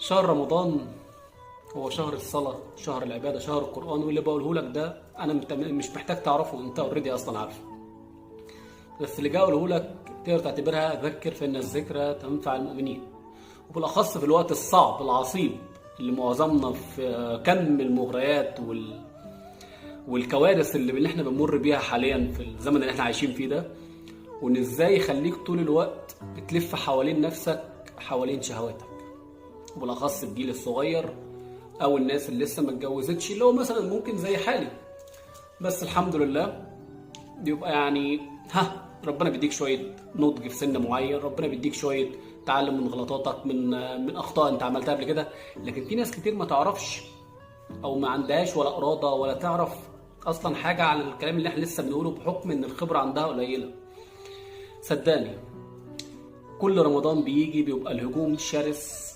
شهر رمضان هو شهر الصلاة، شهر العبادة، شهر القرآن، واللي بقوله لك ده أنا مش محتاج تعرفه، أنت أوريدي أصلا عارفه. بس اللي جاي أقوله لك تقدر تعتبرها ذكر فإن الذكرى تنفع المؤمنين، وبالأخص في الوقت الصعب العصيب اللي معظمنا في كم المغريات والكوارث اللي احنا بنمر بيها حاليا في الزمن اللي احنا عايشين فيه ده. وإن إزاي يخليك طول الوقت بتلف حوالين نفسك، حوالين شهواتك، وبالأخص الجيل الصغير او الناس اللي لسه ما اتجوزتش، اللي هو مثلا ممكن زي حالي. بس الحمد لله بيبقى يعني ربنا بيديك شويه نضج في سن معين، ربنا بيديك شويه تعلم من غلطاتك، من اخطاء انت عملتها قبل كده. لكن في ناس كتير ما تعرفش او ما عندهاش ولا اراده ولا تعرف اصلا حاجه عن الكلام اللي احنا لسه بنقوله، بحكم ان الخبره عندها قليله. صدقني كل رمضان بيجي بيبقى الهجوم شرس